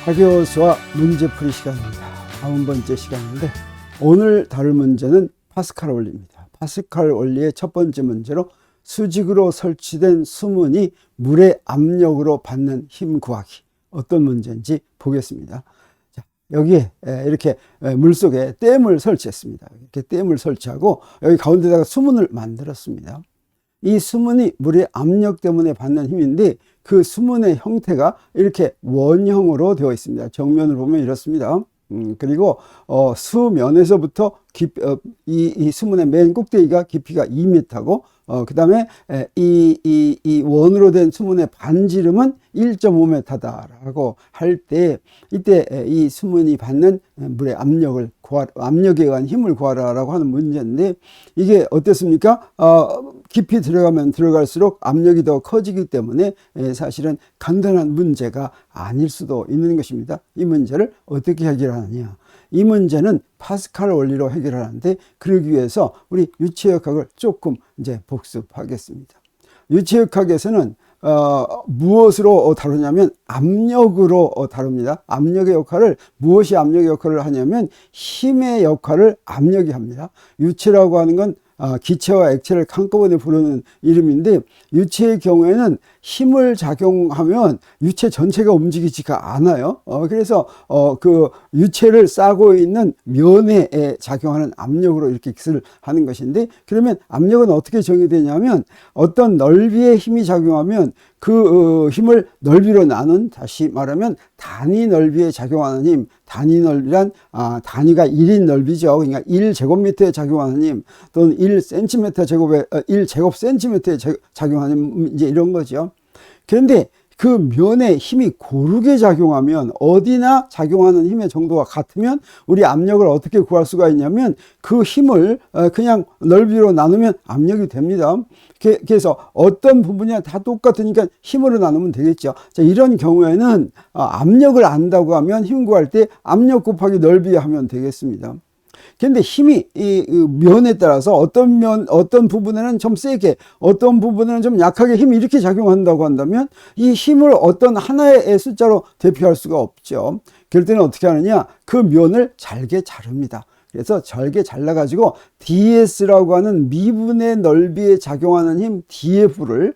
하교수와 문제풀이 시간입니다. 90번째 시간인데 오늘 다룰 문제는 파스칼 원리입니다. 파스칼 원리의 첫 번째 문제로 수직으로 설치된 수문이 물의 압력으로 받는 힘 구하기. 어떤 문제인지 보겠습니다. 자, 여기에 이렇게 물속에 댐을 설치했습니다. 이렇게 댐을 설치하고 여기 가운데다가 수문을 만들었습니다. 이 수문이 물의 압력 때문에 받는 힘인데 그 수문의 형태가 이렇게 원형으로 되어 있습니다. 정면을 보면 이렇습니다. 그리고 수면에서부터 이 수문의 맨 꼭대기가 깊이가 2m고 그 다음에 이 원으로 된 수문의 반지름은 1.5m다라고 할 때 이때 이 수문이 받는 물의 압력을 압력에 의한 힘을 구하라라고 하는 문제인데 이게 어떻습니까? 깊이 들어가면 들어갈수록 압력이 더 커지기 때문에 사실은 간단한 문제가 아닐 수도 있는 것입니다. 이 문제를 어떻게 해결하느냐? 이 문제는 파스칼 원리로 해결하는데 그러기 위해서 우리 유체역학을 조금 이제 복습하겠습니다. 유체역학에서는 무엇으로 다루냐면 압력으로 다룹니다. 압력의 역할을 무엇이 압력의 역할을 하냐면 힘의 역할을 압력이 합니다. 유체라고 하는 건 기체와 액체를 한꺼번에 부르는 이름인데 유체의 경우에는 힘을 작용하면 유체 전체가 움직이지가 않아요. 그래서 그 유체를 싸고 있는 면에 작용하는 압력으로 이렇게 기술을 하는 것인데 그러면 압력은 어떻게 정의되냐면 어떤 넓이의 힘이 작용하면 그 힘을 넓이로 나눈, 다시 말하면 단위 넓이에 작용하는 힘, 단위 넓이란 단위가 1인 넓이죠. 그러니까 1제곱미터에 작용하는 힘 또는 1제곱센티미터에 작용하는 힘, 이제 이런 거죠. 그런데 그 면에 힘이 고르게 작용하면 어디나 작용하는 힘의 정도가 같으면 우리 압력을 어떻게 구할 수가 있냐면 그 힘을 그냥 넓이로 나누면 압력이 됩니다. 그래서 어떤 부분이 다 똑같으니까 힘으로 나누면 되겠죠. 자, 이런 경우에는 압력을 안다고 하면 힘 구할 때 압력 곱하기 넓이 하면 되겠습니다. 그런데 힘이 이 면에 따라서 어떤 부분에는 좀 세게, 어떤 부분에는 좀 약하게 힘이 이렇게 작용한다고 한다면 이 힘을 어떤 하나의 숫자로 대표할 수가 없죠. 그럴 때는 어떻게 하느냐? 그 면을 잘게 자릅니다. 그래서 잘게 잘라가지고 DS라고 하는 미분의 넓이에 작용하는 힘 DF를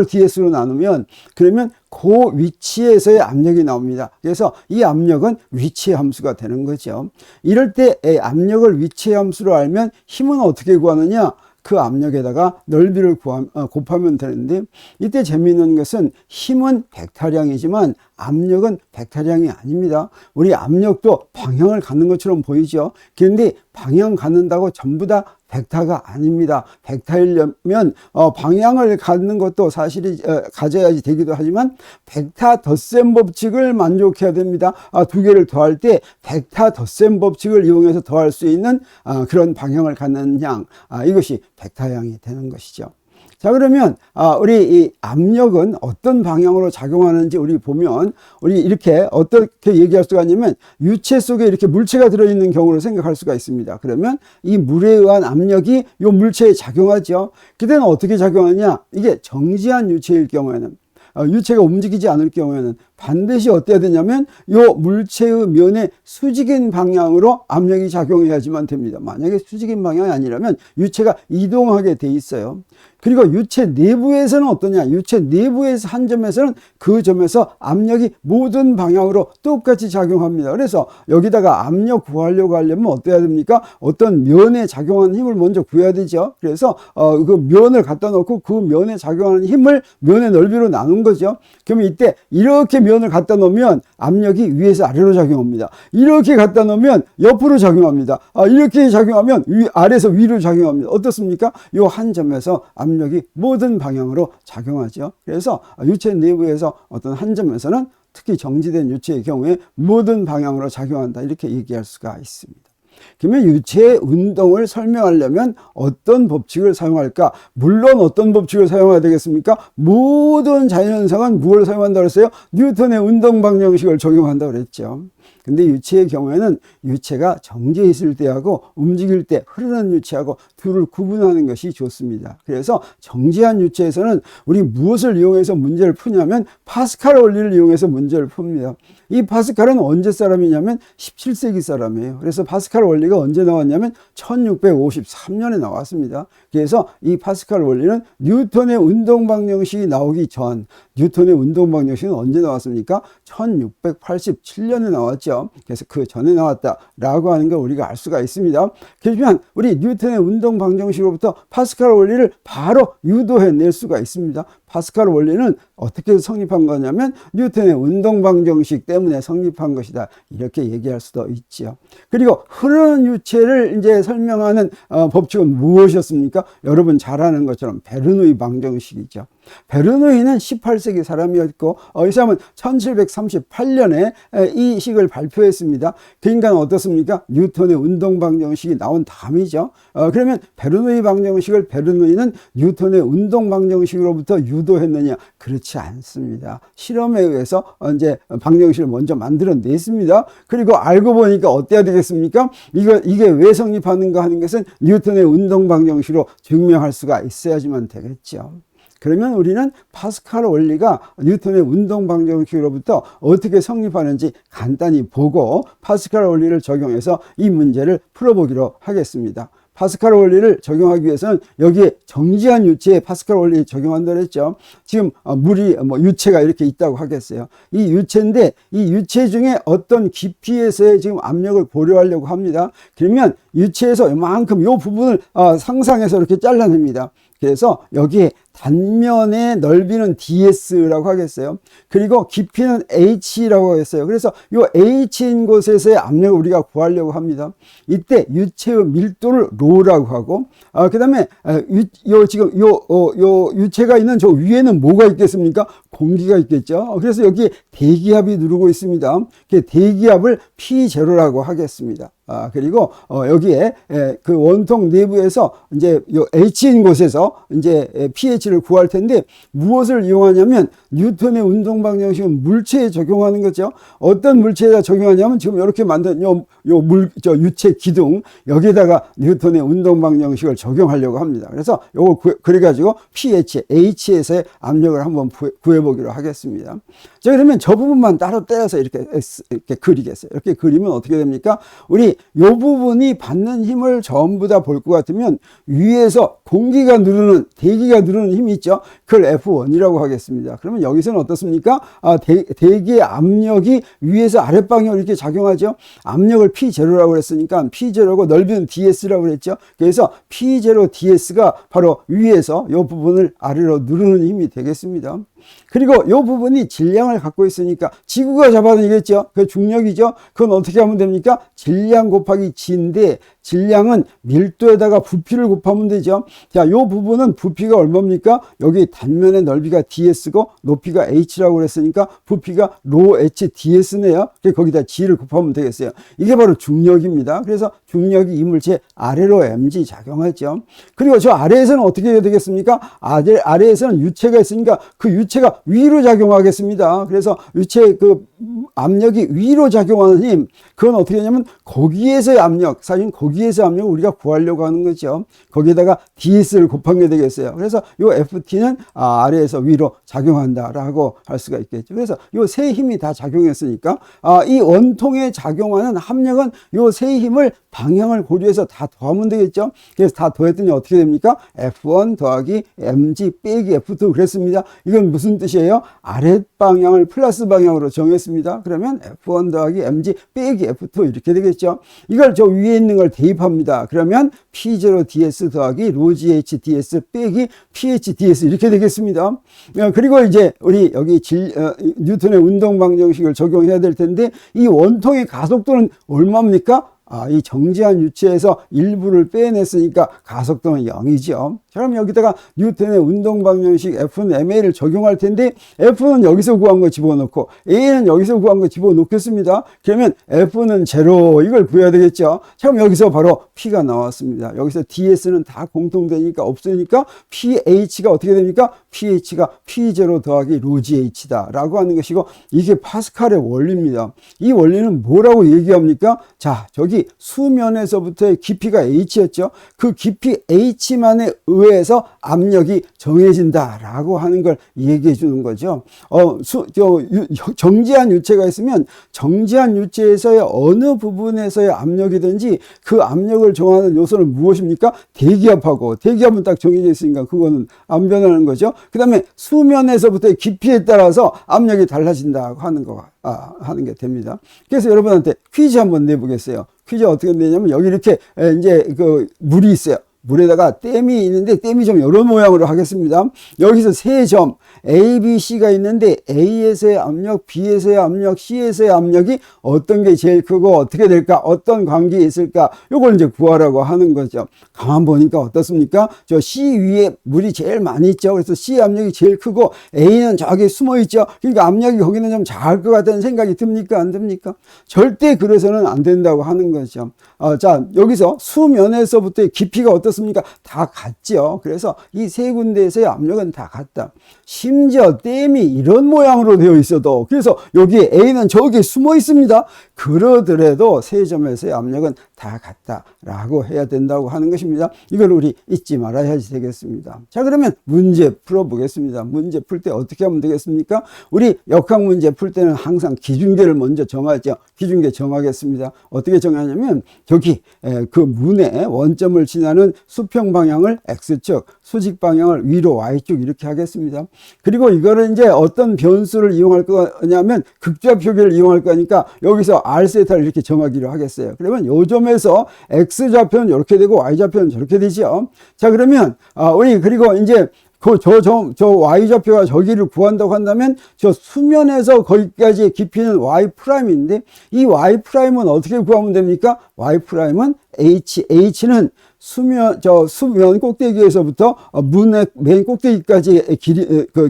DS로 나누면 그러면 그 위치에서의 압력이 나옵니다. 그래서 이 압력은 위치의 함수가 되는 거죠. 이럴 때 압력을 위치의 함수로 알면 힘은 어떻게 구하느냐? 그 압력에다가 넓이를 곱하면 되는데 이때 재미있는 것은 힘은 벡터량이지만 압력은 벡터량이 아닙니다. 우리 압력도 방향을 갖는 것처럼 보이죠. 그런데 방향 갖는다고 전부 다 벡터가 아닙니다. 벡터이려면 방향을 갖는 것도 사실이 가져야지 되기도 하지만 벡터 덧셈 법칙을 만족해야 됩니다. 두 개를 더할 때 벡터 덧셈 법칙을 이용해서 더할 수 있는 그런 방향을 갖는 양, 이것이 벡터양이 되는 것이죠. 자, 그러면 우리 이 압력은 어떤 방향으로 작용하는지 우리 보면 우리 이렇게 어떻게 얘기할 수가 있냐면 유체 속에 이렇게 물체가 들어있는 경우를 생각할 수가 있습니다. 그러면 이 물에 의한 압력이 이 물체에 작용하죠. 그때는 어떻게 작용하냐? 이게 정지한 유체일 경우에는 유체가 움직이지 않을 경우에는 반드시 어때야 되냐면 요 물체의 면에 수직인 방향으로 압력이 작용해야지만 됩니다. 만약에 수직인 방향이 아니라면 유체가 이동하게 돼 있어요. 그리고 유체 내부에서는 어떠냐? 유체 내부에서 한 점에서는 그 점에서 압력이 모든 방향으로 똑같이 작용합니다. 그래서 여기다가 압력 구하려고 하려면 어때야 됩니까? 어떤 면에 작용하는 힘을 먼저 구해야 되죠. 그래서 그 면을 갖다 놓고 그 면에 작용하는 힘을 면의 넓이로 나눈 거죠. 그러면 이때 이렇게 면을 갖다 놓으면 압력이 위에서 아래로 작용합니다. 이렇게 갖다 놓으면 옆으로 작용합니다. 이렇게 작용하면 아래에서 위로 작용합니다. 어떻습니까? 이 한 점에서 압력이 모든 방향으로 작용하죠. 그래서 유체 내부에서 어떤 한 점에서는 특히 정지된 유체의 경우에 모든 방향으로 작용한다. 이렇게 얘기할 수가 있습니다. 그러면 유체의 운동을 설명하려면 어떤 법칙을 사용할까? 물론 어떤 법칙을 사용해야 되겠습니까? 모든 자연현상은 무엇을 사용한다고 했어요? 뉴턴의 운동 방정식을 적용한다고 그랬죠. 근데 유체의 경우에는 유체가 정지해 있을 때하고 움직일 때 흐르는 유체하고 둘을 구분하는 것이 좋습니다. 그래서 정지한 유체에서는 우리 무엇을 이용해서 문제를 푸냐면 파스칼 원리를 이용해서 문제를 풉니다. 이 파스칼은 언제 사람이냐면 17세기 사람이에요. 그래서 파스칼 원리가 언제 나왔냐면 1653년에 나왔습니다. 그래서 이 파스칼 원리는 뉴턴의 운동방정식이 나오기 전, 뉴턴의 운동방정식은 언제 나왔습니까? 1687년에 나왔죠. 그래서 그 전에 나왔다라고 하는 걸 우리가 알 수가 있습니다. 그렇지만 우리 뉴턴의 운동방정식으로부터 파스칼 원리를 바로 유도해낼 수가 있습니다. 파스칼 원리는 어떻게 성립한 거냐면 뉴턴의 운동방정식 때문에 성립한 것이다. 이렇게 얘기할 수도 있죠. 그리고 흐르는 유체를 이제 설명하는 법칙은 무엇이었습니까? 여러분 잘 아는 것처럼 베르누이 방정식이죠. 베르누이는 18세기 사람이었고 이 사람은 1738년에 이 식을 발표했습니다. 그러니까 어떻습니까? 뉴턴의 운동방정식이 나온 다음이죠. 그러면 베르누이 방정식을 베르누이는 뉴턴의 운동방정식으로부터 유도했느냐? 그렇지 않습니다. 실험에 의해서 이제 방정식을 먼저 만들어냈습니다. 그리고 알고 보니까 어때야 되겠습니까? 이게 왜 성립하는가 하는 것은 뉴턴의 운동방정식으로 증명할 수가 있어야지만 되겠죠. 그러면 우리는 파스칼 원리가 뉴턴의 운동방정식으로부터 어떻게 성립하는지 간단히 보고 파스칼 원리를 적용해서 이 문제를 풀어보기로 하겠습니다. 파스칼 원리를 적용하기 위해서는 여기에 정지한 유체에 파스칼 원리 적용한다고 했죠. 지금 물이 유체가 이렇게 있다고 하겠어요. 이 유체인데 이 유체 중에 어떤 깊이에서의 지금 압력을 고려하려고 합니다. 그러면 유체에서 이만큼 이 부분을 상상해서 이렇게 잘라냅니다. 그래서 여기에 단면의 넓이는 ds라고 하겠어요. 그리고 깊이는 h라고 하겠어요. 그래서 이 h인 곳에서의 압력을 우리가 구하려고 합니다. 이때 유체의 밀도를 rho라고 하고, 그 다음에 지금 유체가 있는 저 위에는 뭐가 있겠습니까? 공기가 있겠죠. 그래서 여기에 대기압이 누르고 있습니다. 대기압을 P0라고 하겠습니다. 그리고 여기에 그 원통 내부에서 이제 요 H인 곳에서 이제 pH를 구할 텐데 무엇을 이용하냐면 뉴턴의 운동방정식은 물체에 적용하는 거죠. 어떤 물체에다 적용하냐면 지금 이렇게 만든 저 유체 기둥 여기에다가 뉴턴의 운동방정식을 적용하려고 합니다. 그래서 요걸 그래가지고 pH, H에서의 압력을 한번 구해보기로 하겠습니다. 자, 그러면 저 부분만 따로 떼어서 이렇게 그리겠어요. 이렇게 그리면 어떻게 됩니까? 우리 요 부분이 받는 힘을 전부 다 볼 것 같으면 위에서 공기가 누르는, 대기가 누르는 힘이 있죠. 그걸 F1이라고 하겠습니다. 그러면 여기서는 어떻습니까? 대기의 압력이 위에서 아랫방향으로 이렇게 작용하죠. 압력을 P0라고 했으니까 P0고 넓이는 ds라고 그랬죠. 그래서 P0 ds가 바로 위에서 이 부분을 아래로 누르는 힘이 되겠습니다. 그리고 이 부분이 질량을 갖고 있으니까 지구가 잡아내겠죠. 그 중력이죠. 그건 어떻게 하면 됩니까? 질량 곱하기 g인데 질량은 밀도에다가 부피를 곱하면 되죠. 자, 이 부분은 부피가 얼마입니까? 여기 단면의 넓이가 ds고 높이가 h라고 그랬으니까 부피가 rho h ds네요. 거기다 g를 곱하면 되겠어요. 이게 바로 중력입니다. 그래서 중력이 이물체 아래로 mg 작용하죠. 그리고 저 아래에서는 어떻게 해야 되겠습니까? 아래에서는 유체가 있으니까 그 유체가 위로 작용하겠습니다. 그래서 유체 그 압력이 위로 작용하는 힘, 그건 어떻게 하냐면 거기에서의 압력, 사실 거기에서의 압력을 우리가 구하려고 하는 거죠. 거기에다가 ds를 곱한 게 되겠어요. 그래서 요 ft는 아래에서 위로 작용한다라고 할 수가 있겠죠. 그래서 요 세 힘이 다 작용했으니까 이 원통에 작용하는 합력은 요 세 힘을 방향을 고려해서 다 더하면 되겠죠. 그래서 다 더했더니 어떻게 됩니까? F1 더하기 mg 빼기 F2 그랬습니다. 이건 무슨 뜻이에요? 아랫방향을 플러스 방향으로 정했습니다. 그러면 F1 더하기 mg 빼기 F2 이렇게 되겠죠. 이걸 저 위에 있는 걸 대입합니다. 그러면 P0 ds 더하기 rho gh ds 빼기 ph ds 이렇게 되겠습니다. 그리고 이제 우리 여기 뉴턴의 운동방정식을 적용해야 될 텐데 이 원통의 가속도는 얼마입니까? 이 정지한 유체에서 일부를 빼냈으니까 가속도는 0이죠. 자, 그럼 여기다가 뉴턴의 운동 방정식 F는 ma를 적용할 텐데 F는 여기서 구한 거 집어넣고 A는 여기서 구한 거 집어넣겠습니다. 그러면 F는 제로, 이걸 구해야 되겠죠. 자, 그럼 여기서 바로 P가 나왔습니다. 여기서 DS는 다 공통되니까 없으니까 pH가 어떻게 됩니까? pH가 P0 더하기 로지 H다 라고 하는 것이고, 이게 파스칼의 원리입니다. 이 원리는 뭐라고 얘기합니까? 자, 저기 수면에서부터의 깊이가 H였죠. 그 깊이 H만에 의해서 압력이 정해진다 라고 하는 걸 얘기해 주는 거죠. 정지한 유체가 있으면 정지한 유체에서의 어느 부분에서의 압력이든지 그 압력을 정하는 요소는 무엇입니까? 대기압하고, 대기압은 딱 정해져 있으니까 그거는 안 변하는 거죠. 그 다음에 수면에서부터의 깊이에 따라서 압력이 달라진다고 하는 게 됩니다. 그래서 여러분한테 퀴즈 한번 내보겠어요. 퀴즈 어떻게 내냐면, 여기 이렇게 이제 그 물이 있어요. 물에다가 댐이 있는데, 댐이 좀 이런 모양으로 하겠습니다. 여기서 세 점 A, B, C가 있는데 A에서의 압력, B에서의 압력, C에서의 압력이 어떤 게 제일 크고 어떻게 될까, 어떤 관계에 있을까, 요걸 이제 구하라고 하는 거죠. 가만 보니까 어떻습니까? 저 C 위에 물이 제일 많이 있죠. 그래서 C 압력이 제일 크고 A는 저기 숨어 있죠. 그러니까 압력이 거기는 좀 작을 것 같다는 생각이 듭니까, 안 듭니까? 절대 그래서는 안 된다고 하는 거죠. 자, 여기서 수면에서부터의 깊이가 어떻습니까? 다 같죠. 그래서 이 세 군데에서의 압력은 다 같다. 심지어 댐이 이런 모양으로 되어 있어도, 그래서 여기 A는 저기 숨어 있습니다. 그러더라도 세 점에서의 압력은 다 같다라고 해야 된다고 하는 것입니다. 이걸 우리 잊지 말아야 되겠습니다. 자, 그러면 문제 풀어보겠습니다. 문제 풀 때 어떻게 하면 되겠습니까? 우리 역학 문제 풀 때는 항상 기준계를 먼저 정하죠. 기준계 정하겠습니다. 어떻게 정하냐면, 저기 그 문에 원점을 지나는 수평 방향을 X축, 수직 방향을 위로 Y축 이렇게 하겠습니다. 그리고 이거를 이제 어떤 변수를 이용할 거냐면 극좌표계를 이용할 거니까 여기서 R세타를 이렇게 정하기로 하겠어요. 그러면 요 점에서 X좌표는 이렇게 되고 Y좌표는 저렇게 되죠. 자, 그러면 우리 그리고 이제 저 Y좌표가 저기를 구한다고 한다면 저 수면에서 거기까지의 깊이는 Y'인데 이 Y'은 어떻게 구하면 됩니까? Y'은 H는 수면 꼭대기에서부터 문의 맨 꼭대기까지의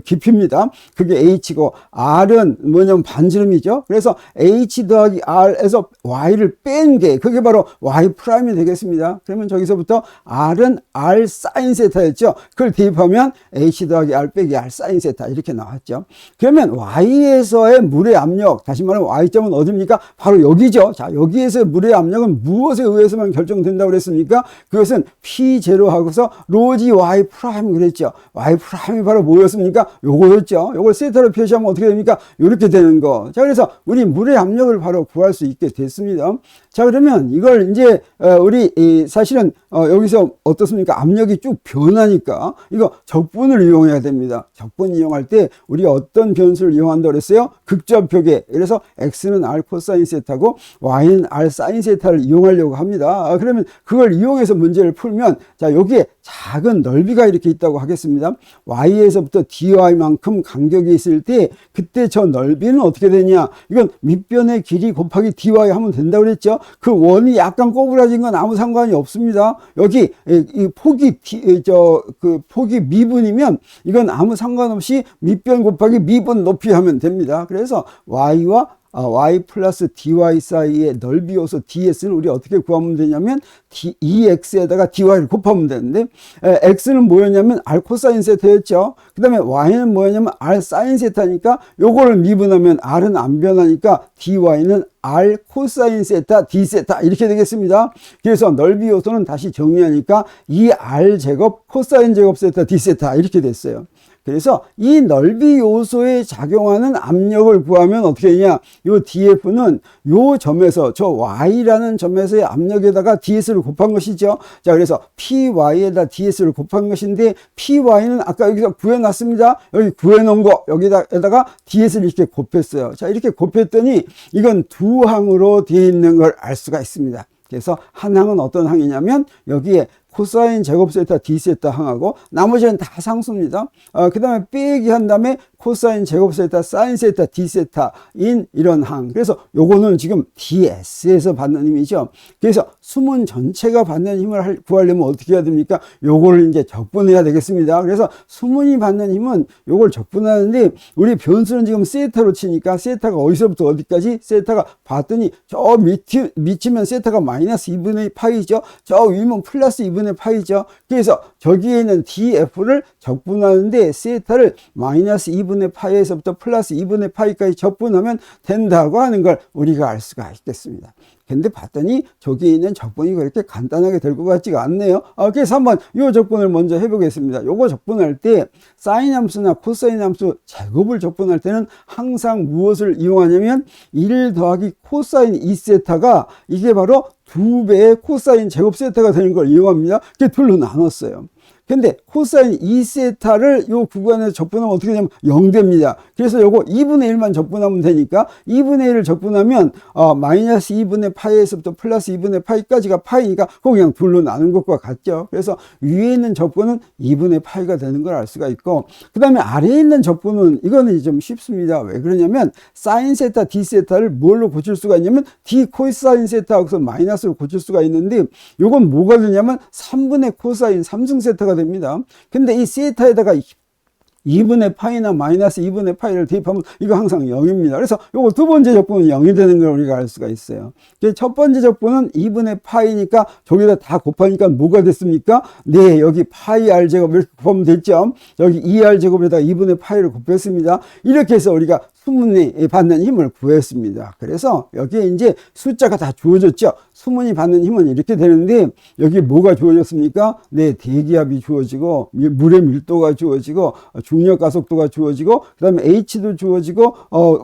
깊이입니다. 그게 H고, R은 뭐냐면 반지름이죠. 그래서 H 더하기 R에서 Y를 뺀 게, 그게 바로 Y' 되겠습니다. 그러면 저기서부터 R은 R 사인 세타였죠. 그걸 대입하면 H 더하기 R 빼기 R 사인 세타 이렇게 나왔죠. 그러면 Y에서의 물의 압력, 다시 말하면 Y점은 어디입니까? 바로 여기죠. 자, 여기에서의 물의 압력은 무엇에 의해서만 결정된다고 그랬습니까? 그것은 P0 하고서 로지 Y 프라임 그랬죠. Y 프라임이 바로 뭐였습니까? 요거였죠. 요걸 세타로 표시하면 어떻게 됩니까? 이렇게 되는 거. 자, 그래서 우리 물의 압력을 바로 구할 수 있게 됐습니다. 자, 그러면 이걸 이제 우리 사실은 여기서 어떻습니까? 압력이 쭉 변하니까 이거 적분을 이용해야 됩니다. 적분 이용할 때 우리가 어떤 변수를 이용한다고 그랬어요? 극좌표계. 그래서 X는 R 코사인 세타고 Y는 R 사인 세타를 이용하려고 합니다. 그러면 그걸 이용해서 문제를 풀면, 자, 여기에 작은 넓이가 이렇게 있다고 하겠습니다. Y에서부터 DY만큼 간격이 있을 때 그때 저 넓이는 어떻게 되냐? 이건 밑변의 길이 곱하기 DY 하면 된다고 그랬죠. 그 원이 약간 꼬부라진 건 아무 상관이 없습니다. 여기 이 폭이 그 폭이 미분이면 이건 아무 상관없이 밑변 곱하기 미분 높이 하면 됩니다. 그래서 Y와 Y 플러스 dy 사이의 넓이 요소 ds는 우리 어떻게 구하면 되냐면 ex에다가 dy를 곱하면 되는데, x는 뭐였냐면 r 코사인 세타였죠. 그 다음에 y는 뭐였냐면 r 사인 세타니까 요거를 미분하면 r은 안 변하니까 dy는 r 코사인 세타 d 세타 이렇게 되겠습니다. 그래서 넓이 요소는 다시 정리하니까 2r 제곱 코사인 제곱 세타 d 세타 이렇게 됐어요. 그래서 이 넓이 요소에 작용하는 압력을 구하면 어떻게 되냐? 요 df는 요 점에서, 저 y라는 점에서의 압력에다가 ds를 곱한 것이죠. 자, 그래서 py에다 ds를 곱한 것인데, py는 아까 여기서 구해놨습니다. 여기 구해놓은 거 여기다가 ds를 이렇게 곱했어요. 자, 이렇게 곱했더니 이건 두 항으로 되어 있는 걸 알 수가 있습니다. 그래서 한 항은 어떤 항이냐면 여기에 코사인 제곱 세타 D 세타 항하고 나머지는 다 상수입니다. 그 다음에 빼기 한 다음에 코사인 제곱 세타 사인 세타 D 세타인 이런 항. 그래서 요거는 지금 DS에서 받는 힘이죠. 그래서 수문 전체가 받는 힘을 구하려면 어떻게 해야 됩니까? 요거를 이제 적분해야 되겠습니다. 그래서 수문이 받는 힘은 요걸 적분하는데 우리 변수는 지금 세타로 치니까 세타가 어디서부터 어디까지? 세타가 봤더니 저 밑이면 세타가 마이너스 2분의 파이죠. 저 위면 플러스 2분의 파이죠. 그래서 저기에 있는 DF를 적분하는데 세타를 마이너스 2분의 파이에서부터 플러스 2분의 파이까지 적분하면 된다고 하는 걸 우리가 알 수가 있겠습니다. 근데 봤더니 저기에 있는 적분이 그렇게 간단하게 될 것 같지가 않네요. 그래서 한번 이 적분을 먼저 해보겠습니다. 요거 적분할 때 사인 함수나 코사인 함수 제곱을 적분할 때는 항상 무엇을 이용하냐면 1 더하기 코사인 2세타가 이게 바로 2배의 코사인 제곱 세타가 되는 걸 이용합니다. 그게 둘로 나눴어요. 근데 코사인 2세타를 요 구간에서 적분하면 어떻게 되냐면 0됩니다. 그래서 요거 2분의 1만 적분하면 되니까 2분의 1을 적분하면 마이너스 2분의 파이에서부터 플러스 2분의 파이까지가 파이니까 그거 그냥 둘로 나눈 것과 같죠. 그래서 위에 있는 적분은 2분의 파이가 되는 걸 알 수가 있고, 그 다음에 아래에 있는 적분은 이거는 좀 쉽습니다. 왜 그러냐면 사인 세타 D 세타를 뭘로 고칠 수가 있냐면 D 코사인 세타하고서 마이너스로 고칠 수가 있는데 요건 뭐가 되냐면 3분의 코사인 3승 세타가 됩니다. 근데 이 세타에다가 2분의 파이나 마이너스 2분의 파이를 대입하면 이거 항상 0입니다. 그래서 요거 두 번째 적분은 0이 되는 걸 우리가 알 수가 있어요. 첫 번째 적분은 2분의 파이니까 저기다 다 곱하니까 뭐가 됐습니까? 네, 여기 파이 r 제곱 이렇게 곱하면 됐죠. 여기 2r 제곱에다가 2분의 파이를 곱했습니다. 이렇게 해서 우리가 수문이 받는 힘을 구했습니다. 그래서 여기에 이제 숫자가 다 주어졌죠. 수문이 받는 힘은 이렇게 되는데 여기 뭐가 주어졌습니까? 네, 대기압이 주어지고 물의 밀도가 주어지고 중력 가속도가 주어지고 그 다음에 H도 주어지고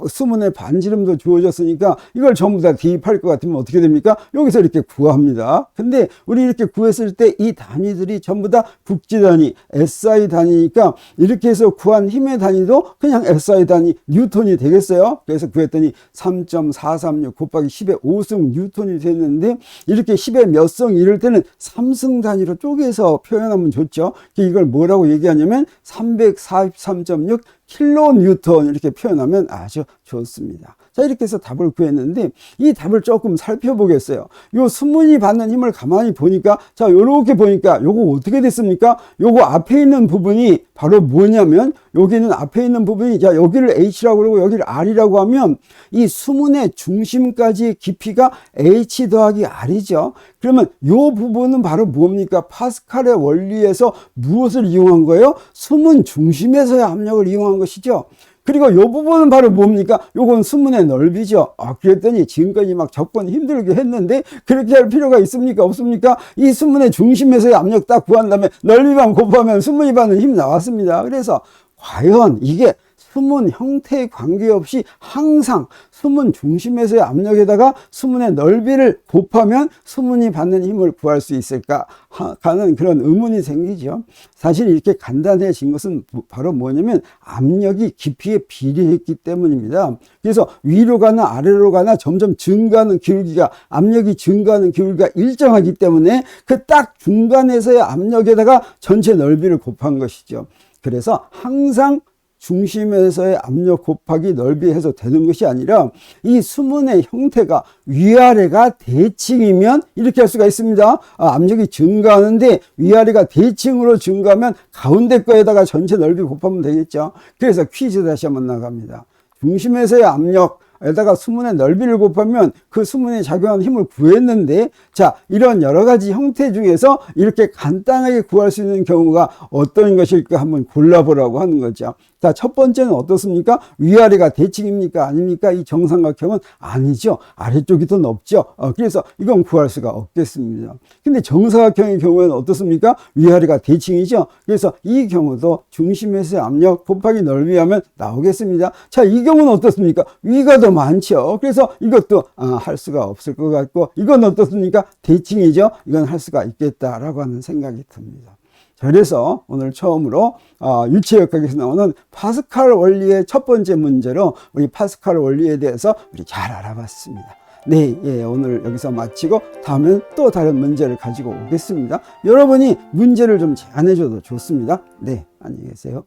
수문의 반지름도 주어졌으니까 이걸 전부 다 대입할 것 같으면 어떻게 됩니까? 여기서 이렇게 구합니다. 근데 우리 이렇게 구했을 때 이 단위들이 전부 다 국지 단위, SI 단위니까 이렇게 해서 구한 힘의 단위도 그냥 SI 단위, 뉴턴이 되겠어요. 그래서 구했더니 3.436 곱하기 10의 5승 뉴턴이 됐는데 이렇게 10의 몇 승 이럴 때는 3승 단위로 쪼개서 표현하면 좋죠. 이걸 뭐라고 얘기하냐면 343.6 킬로 뉴턴 이렇게 표현하면 아주 좋습니다. 자, 이렇게 해서 답을 구했는데 이 답을 조금 살펴보겠어요. 요 수문이 받는 힘을 가만히 보니까 자, 요렇게 보니까 요거 어떻게 됐습니까? 요거 앞에 있는 부분이 바로 뭐냐면 여기는 앞에 있는 부분이 자, 여기를 H라고 그러고 여기를 R이라고 하면 이 수문의 중심까지의 깊이가 H 더하기 R이죠. 그러면 요 부분은 바로 뭡니까? 파스칼의 원리에서 무엇을 이용한 거예요? 수문 중심에서의 압력을 이용한 것이죠. 그리고 이 부분은 바로 뭡니까? 요건 수문의 넓이죠. 그랬더니 지금까지 막 적분 힘들게 했는데 그렇게 할 필요가 있습니까? 없습니까? 이 수문의 중심에서의 압력 딱 구한 다음에 넓이만 곱하면 수문이 받는 힘 나왔습니다. 그래서 과연 이게 수문 형태에 관계없이 항상 수문 중심에서의 압력에다가 수문의 넓이를 곱하면 수문이 받는 힘을 구할 수 있을까 하는 그런 의문이 생기죠. 사실 이렇게 간단해진 것은 바로 뭐냐면 압력이 깊이에 비례했기 때문입니다. 그래서 위로 가나 아래로 가나 점점 증가하는 기울기가 압력이 증가하는 기울기가 일정하기 때문에 그 딱 중간에서의 압력에다가 전체 넓이를 곱한 것이죠. 그래서 항상 중심에서의 압력 곱하기 넓이 해서 되는 것이 아니라 이 수문의 형태가 위아래가 대칭이면 이렇게 할 수가 있습니다. 압력이 증가하는데 위아래가 대칭으로 증가하면 가운데 거에다가 전체 넓이 곱하면 되겠죠. 그래서 퀴즈 다시 한번 나갑니다. 중심에서의 압력에다가 수문의 넓이를 곱하면 그 수문에 작용하는 힘을 구했는데 자, 이런 여러 가지 형태 중에서 이렇게 간단하게 구할 수 있는 경우가 어떤 것일까 한번 골라보라고 하는 거죠. 자, 첫 번째는 어떻습니까? 위아래가 대칭입니까? 아닙니까? 이 정삼각형은 아니죠. 아래쪽이 더 넓죠. 그래서 이건 구할 수가 없겠습니다. 근데 정사각형의 경우에는 어떻습니까? 위아래가 대칭이죠. 그래서 이 경우도 중심에서의 압력 곱하기 넓이 하면 나오겠습니다. 자, 이 경우는 어떻습니까? 위가 더 많죠. 그래서 이것도 할 수가 없을 것 같고 이건 어떻습니까? 대칭이죠. 이건 할 수가 있겠다라고 하는 생각이 듭니다. 그래서 오늘 처음으로 유체역학에서 나오는 파스칼 원리의 첫 번째 문제로 우리 파스칼 원리에 대해서 우리 잘 알아봤습니다. 네, 예, 오늘 여기서 마치고 다음엔 또 다른 문제를 가지고 오겠습니다. 여러분이 문제를 좀 제안해 줘도 좋습니다. 네, 안녕히 계세요.